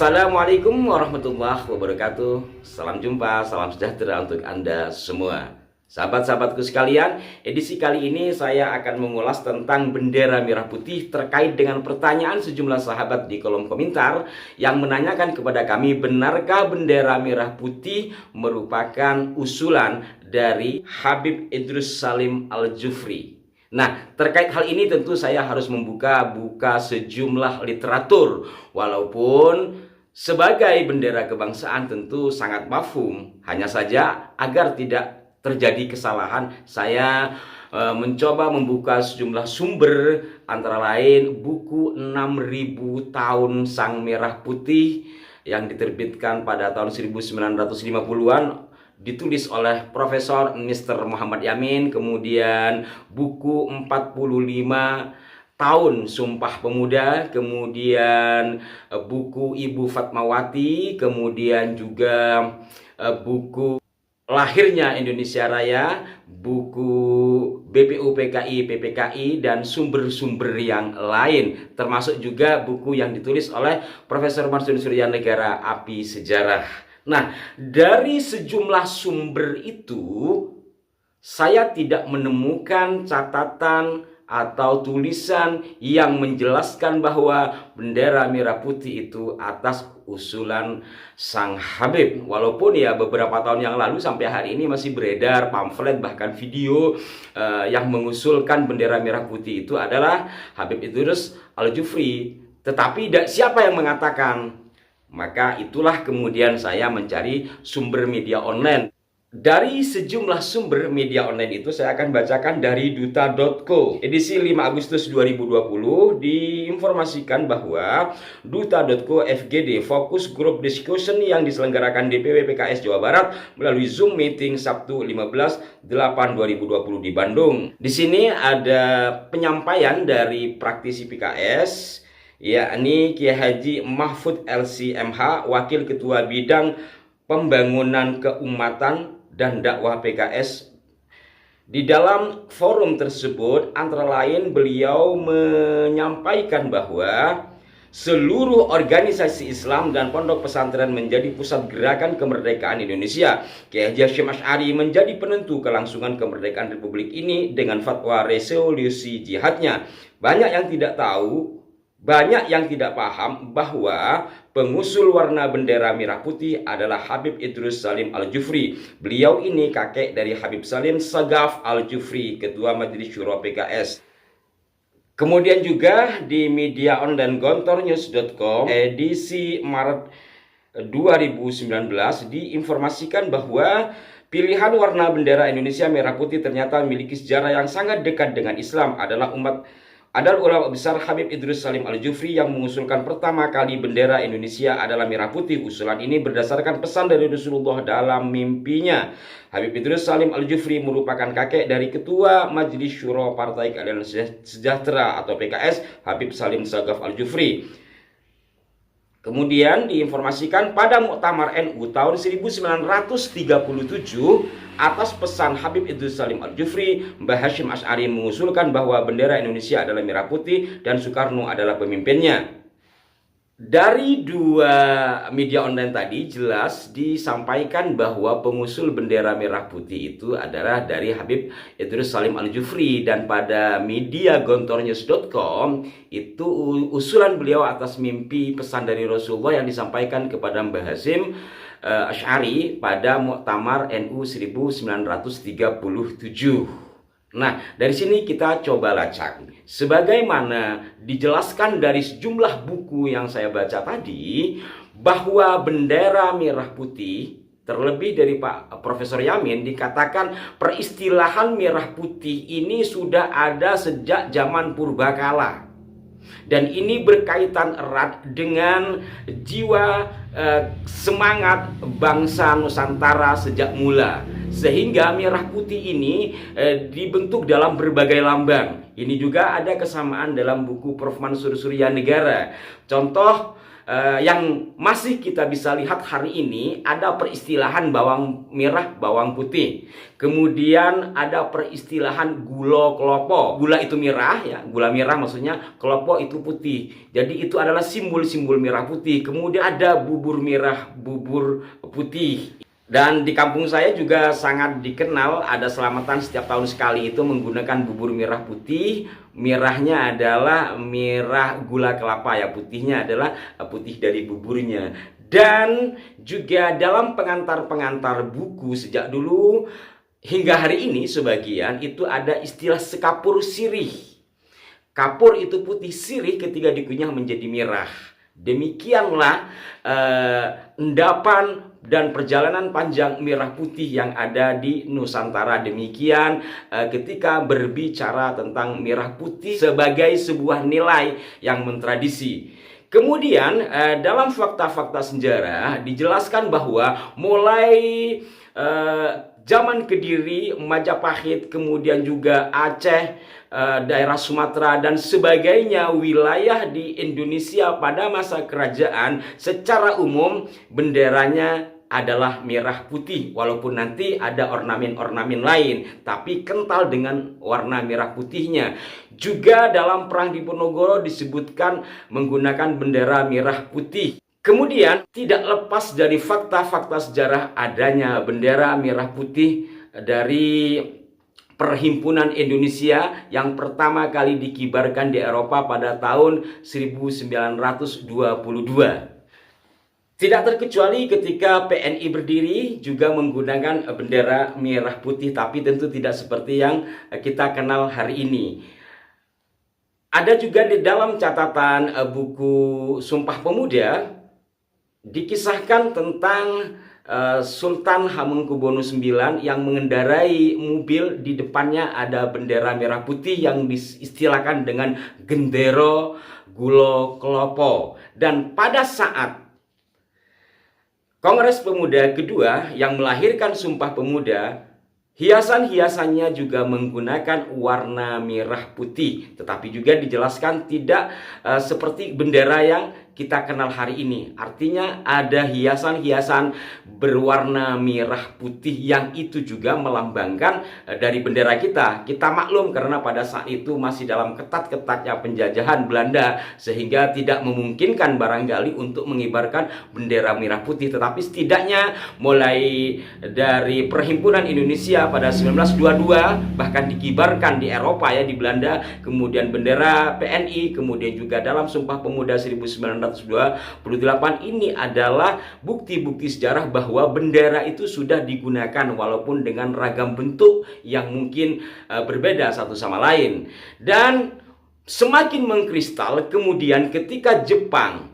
Assalamualaikum warahmatullahi wabarakatuh. Salam jumpa, salam sejahtera untuk Anda semua. Sahabat-sahabatku sekalian, edisi kali ini saya akan mengulas tentang bendera merah putih terkait dengan pertanyaan sejumlah sahabat di kolom komentar yang menanyakan kepada kami, benarkah bendera merah putih merupakan usulan dari Habib Idrus Salim Al-Jufri. Nah, terkait hal ini tentu saya harus membuka sejumlah literatur. Walaupun sebagai bendera kebangsaan tentu sangat mafhum. Hanya saja agar tidak terjadi kesalahan, saya mencoba membuka sejumlah sumber, antara lain buku 6000 tahun Sang Merah Putih yang diterbitkan pada tahun 1950-an, ditulis oleh Profesor Mr. Muhammad Yamin. Kemudian buku 45 tahun Sumpah Pemuda, kemudian buku Ibu Fatmawati, kemudian juga buku Lahirnya Indonesia Raya, buku BPU PKI PPKI, dan sumber-sumber yang lain, termasuk juga buku yang ditulis oleh Profesor Marsudi Suryanegara, Api Sejarah. Nah, dari sejumlah sumber itu, saya tidak menemukan catatan atau tulisan yang menjelaskan bahwa bendera merah putih itu atas usulan Sang Habib. Walaupun ya beberapa tahun yang lalu sampai hari ini masih beredar pamflet bahkan video yang mengusulkan bendera merah putih itu adalah Habib Idrus Al-Jufri. Tetapi siapa yang mengatakan? Maka itulah kemudian saya mencari sumber media online. Dari sejumlah sumber media online itu saya akan bacakan dari duta.co. Edisi 5 Agustus 2020 diinformasikan bahwa duta.co FGD Fokus Group Discussion yang diselenggarakan DPW PKS Jawa Barat melalui Zoom meeting Sabtu 15/8/2020 di Bandung. Di sini ada penyampaian dari praktisi PKS, yakni Kiai Haji Mahfud LC-MH, Wakil Ketua Bidang Pembangunan Keumatan dan Dakwah PKS. Di dalam forum tersebut, antara lain beliau menyampaikan bahwa seluruh organisasi Islam dan pondok pesantren menjadi pusat gerakan kemerdekaan Indonesia. Kiai Haji Hasyim Asy'ari menjadi penentu kelangsungan kemerdekaan Republik ini dengan fatwa resolusi jihadnya. Banyak yang tidak tahu, banyak yang tidak paham bahwa pengusul warna bendera merah putih adalah Habib Idrus Salim Al-Jufri. Beliau ini kakek dari Habib Salim Sagaf Al-Jufri, Ketua Majelis Syuro PKS. Kemudian juga di media online gontornews.com edisi Maret 2019 diinformasikan bahwa pilihan warna bendera Indonesia merah putih ternyata memiliki sejarah yang sangat dekat dengan Islam. Adalah ulama besar Habib Idrus Salim Al-Jufri yang mengusulkan pertama kali bendera Indonesia adalah merah putih. Usulan ini berdasarkan pesan dari Rasulullah dalam mimpinya. Habib Idrus Salim Al-Jufri merupakan kakek dari Ketua Majelis Syuro Partai Keadilan Sejahtera atau PKS, Habib Salim Sagaf Al-Jufri. Kemudian diinformasikan pada Muktamar NU tahun 1937 atas pesan Habib Idrus Salim Al-Jufri, Mbah Hasyim Asy'ari mengusulkan bahwa bendera Indonesia adalah merah putih dan Soekarno adalah pemimpinnya. Dari dua media online tadi jelas disampaikan bahwa pengusul bendera merah putih itu adalah dari Habib Idrus Salim Al-Jufri, dan pada media gontornews.com itu usulan beliau atas mimpi pesan dari Rasulullah yang disampaikan kepada Mbah Hasyim Asy'ari pada Muktamar NU 1937. Nah, dari sini kita coba lacak. Sebagaimana dijelaskan dari sejumlah buku yang saya baca tadi, bahwa bendera merah putih, terlebih dari Pak Profesor Yamin, dikatakan peristilahan merah putih ini sudah ada sejak zaman purbakala. Dan ini berkaitan erat dengan jiwa semangat bangsa Nusantara sejak mula. Sehingga merah putih ini dibentuk dalam berbagai lambang. Ini juga ada kesamaan dalam buku Prof. Mansur Suryanegara. Contoh yang masih kita bisa lihat hari ini ada peristilahan bawang merah, bawang putih. Kemudian ada peristilahan gula klopo. Gula itu merah ya, gula merah maksudnya, klopo itu putih. Jadi itu adalah simbol-simbol merah putih. Kemudian ada bubur merah, bubur putih. Dan di kampung saya juga sangat dikenal, ada selamatan setiap tahun sekali itu menggunakan bubur merah putih. Merahnya adalah merah gula kelapa ya, putihnya adalah putih dari buburnya. Dan juga dalam pengantar-pengantar buku sejak dulu hingga hari ini sebagian itu ada istilah sekapur sirih. Kapur itu putih, sirih ketika dikunyah menjadi merah. Demikianlah endapan dan perjalanan panjang merah putih yang ada di Nusantara. Demikian ketika berbicara tentang merah putih sebagai sebuah nilai yang mentradisi. Kemudian dalam fakta-fakta sejarah dijelaskan bahwa mulai zaman Kediri, Majapahit, kemudian juga Aceh, daerah Sumatera dan sebagainya, wilayah di Indonesia pada masa kerajaan secara umum benderanya adalah merah putih, walaupun nanti ada ornamen-ornamen lain, tapi kental dengan warna merah putihnya. Juga dalam Perang Diponegoro disebutkan menggunakan bendera merah putih. Kemudian tidak lepas dari fakta-fakta sejarah adanya bendera merah putih dari Perhimpunan Indonesia yang pertama kali dikibarkan di Eropa pada tahun 1922. Tidak terkecuali ketika PNI berdiri juga menggunakan bendera merah putih, tapi tentu tidak seperti yang kita kenal hari ini. Ada juga di dalam catatan buku Sumpah Pemuda dikisahkan tentang Sultan Hamengkubuwono IX yang mengendarai mobil, di depannya ada bendera merah putih yang diistilahkan dengan gendero gulo klopo. Dan pada saat Kongres Pemuda kedua yang melahirkan Sumpah Pemuda, hiasan-hiasannya juga menggunakan warna merah putih, tetapi juga dijelaskan tidak seperti bendera yang kita kenal hari ini. Artinya ada hiasan-hiasan berwarna merah putih yang itu juga melambangkan dari bendera kita. Kita maklum karena pada saat itu masih dalam ketat-ketatnya penjajahan Belanda, sehingga tidak memungkinkan barangkali untuk mengibarkan bendera merah putih. Tetapi setidaknya mulai dari Perhimpunan Indonesia pada 1922 bahkan dikibarkan di Eropa ya, di Belanda, kemudian bendera PNI, kemudian juga dalam Sumpah Pemuda 1928, ini adalah bukti-bukti sejarah bahwa bendera itu sudah digunakan walaupun dengan ragam bentuk yang mungkin berbeda satu sama lain. Dan semakin mengkristal kemudian ketika Jepang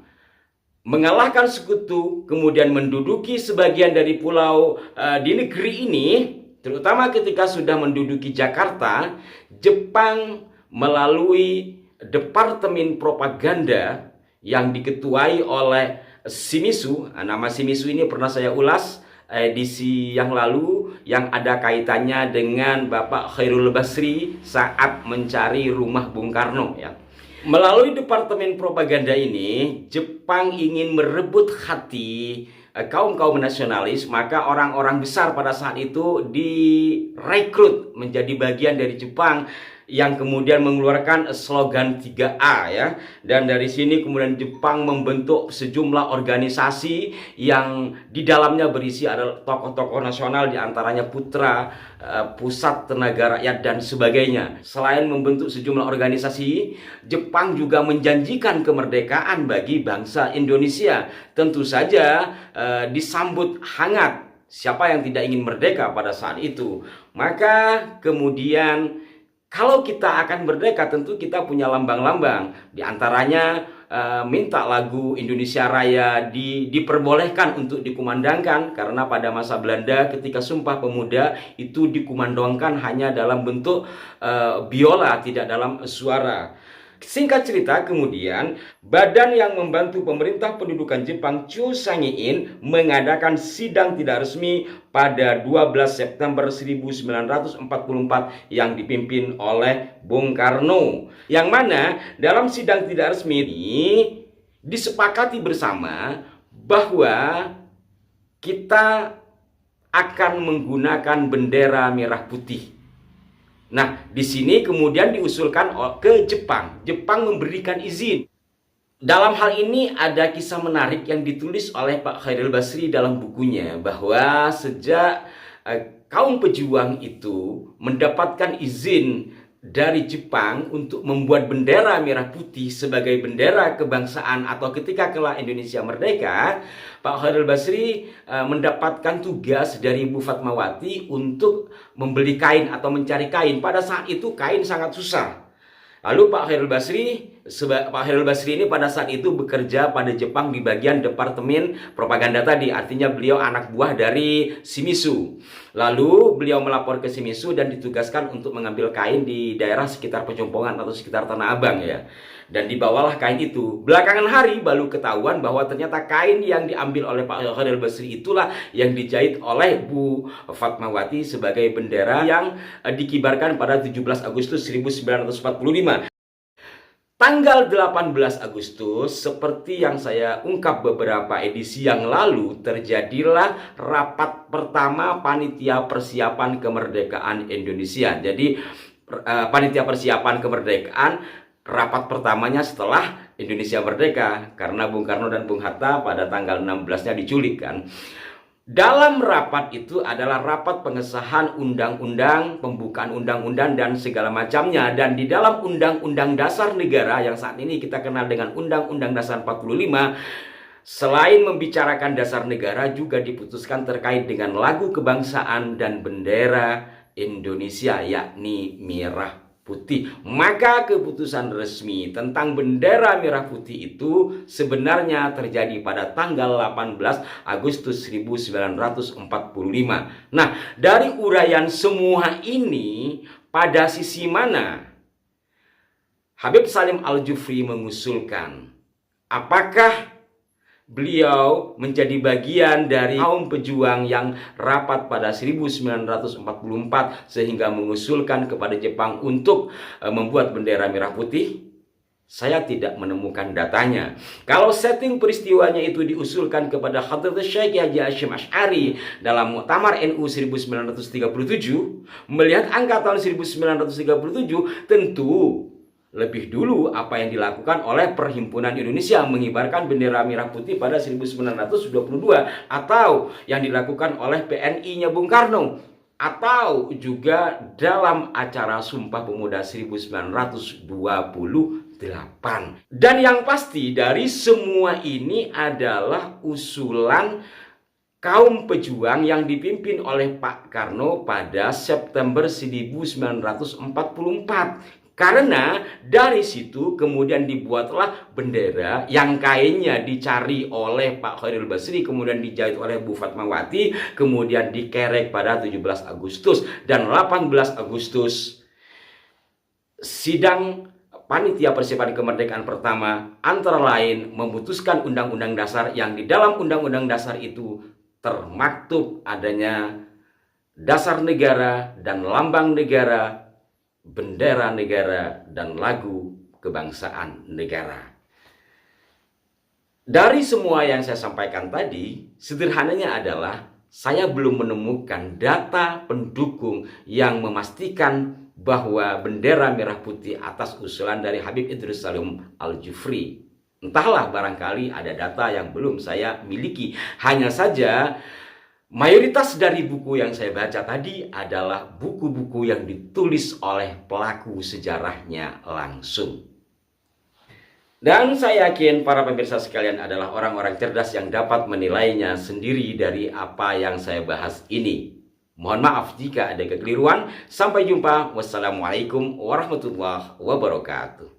mengalahkan sekutu, kemudian menduduki sebagian dari pulau di negeri ini, terutama ketika sudah menduduki Jakarta, Jepang melalui Departemen Propaganda yang diketuai oleh Shimizu. Nama Shimizu ini pernah saya ulas edisi yang lalu yang ada kaitannya dengan Bapak Khairul Basri saat mencari rumah Bung Karno ya. Melalui Departemen Propaganda ini, Jepang ingin merebut hati kaum-kaum nasionalis, maka orang-orang besar pada saat itu direkrut menjadi bagian dari Jepang yang kemudian mengeluarkan slogan 3A ya. Dan dari sini kemudian Jepang membentuk sejumlah organisasi yang di dalamnya berisi adalah tokoh-tokoh nasional, diantaranya Putra, Pusat Tenaga Rakyat dan sebagainya. Selain membentuk sejumlah organisasi, Jepang juga menjanjikan kemerdekaan bagi bangsa Indonesia. Tentu saja disambut hangat. Siapa yang tidak ingin merdeka pada saat itu? Maka kemudian kalau kita akan merdeka tentu kita punya lambang-lambang. Di antaranya minta lagu Indonesia Raya diperbolehkan untuk dikumandangkan, karena pada masa Belanda ketika Sumpah Pemuda itu dikumandangkan hanya dalam bentuk biola, tidak dalam suara. Singkat cerita, kemudian badan yang membantu pemerintah pendudukan Jepang, Chusangiin, mengadakan sidang tidak resmi pada 12 September 1944 yang dipimpin oleh Bung Karno. Yang mana dalam sidang tidak resmi ini disepakati bersama bahwa kita akan menggunakan bendera merah putih. Nah, di sini kemudian diusulkan ke Jepang. Jepang memberikan izin. Dalam hal ini ada kisah menarik yang ditulis oleh Pak Khairil Basri dalam bukunya, bahwa sejak kaum pejuang itu mendapatkan izin dari Jepang untuk membuat bendera merah putih sebagai bendera kebangsaan, atau ketika kelak Indonesia merdeka, Pak Khairil Basri mendapatkan tugas dari Ibu Fatmawati untuk membeli kain atau mencari kain. Pada saat itu kain sangat susah. Lalu Pak Khairil Basri ini pada saat itu bekerja pada Jepang di bagian departemen propaganda tadi. Artinya beliau anak buah dari Shimizu. Lalu beliau melapor ke Shimizu dan ditugaskan untuk mengambil kain di daerah sekitar Pejompongan atau sekitar Tanah Abang ya. Dan dibawalah kain itu. Belakangan hari baru ketahuan bahwa ternyata kain yang diambil oleh Pak Khairil Basri itulah yang dijahit oleh Bu Fatmawati sebagai bendera yang dikibarkan pada 17 Agustus 1945. Tanggal 18 Agustus, seperti yang saya ungkap beberapa edisi yang lalu, terjadilah rapat pertama Panitia Persiapan Kemerdekaan Indonesia. Jadi Panitia Persiapan Kemerdekaan, rapat pertamanya setelah Indonesia merdeka, karena Bung Karno dan Bung Hatta pada tanggal 16-nya diculik kan. Dalam rapat itu adalah rapat pengesahan undang-undang, pembukaan undang-undang dan segala macamnya. Dan di dalam Undang-Undang Dasar Negara yang saat ini kita kenal dengan Undang-Undang Dasar 45, selain membicarakan dasar negara juga diputuskan terkait dengan lagu kebangsaan dan bendera Indonesia, yakni merah putih. Maka keputusan resmi tentang bendera merah putih itu sebenarnya terjadi pada tanggal 18 Agustus 1945. Nah, dari uraian semua ini, pada sisi mana Habib Salim Al-Jufri mengusulkan? Apakah beliau menjadi bagian dari kaum pejuang yang rapat pada 1944 sehingga mengusulkan kepada Jepang untuk membuat bendera merah putih? Saya tidak menemukan datanya. Kalau setting peristiwanya itu diusulkan kepada Hadratus Syekh Haji Hasyim Asy'ari dalam Muktamar NU 1937, melihat angka tahun 1937, tentu lebih dulu apa yang dilakukan oleh Perhimpunan Indonesia mengibarkan bendera merah putih pada 1922, atau yang dilakukan oleh PNI-nya Bung Karno, atau juga dalam acara Sumpah Pemuda 1928. Dan yang pasti dari semua ini adalah usulan kaum pejuang yang dipimpin oleh Pak Karno pada September 1944. Karena dari situ kemudian dibuatlah bendera yang kainnya dicari oleh Pak Khairil Basri, kemudian dijahit oleh Bu Fatmawati, kemudian dikerek pada 17 Agustus dan 18 Agustus. Sidang Panitia Persiapan Kemerdekaan pertama antara lain memutuskan Undang-Undang Dasar, yang di dalam Undang-Undang Dasar itu termaktub adanya dasar negara dan lambang negara, bendera negara, dan lagu kebangsaan negara. Dari semua yang saya sampaikan tadi, sederhananya adalah saya belum menemukan data pendukung yang memastikan bahwa bendera merah putih atas usulan dari Habib Idrus Salim Al-Jufri. Entahlah, barangkali ada data yang belum saya miliki. Hanya saja mayoritas dari buku yang saya baca tadi adalah buku-buku yang ditulis oleh pelaku sejarahnya langsung. Dan saya yakin para pemirsa sekalian adalah orang-orang cerdas yang dapat menilainya sendiri dari apa yang saya bahas ini. Mohon maaf jika ada kekeliruan. Sampai jumpa. Wassalamualaikum warahmatullahi wabarakatuh.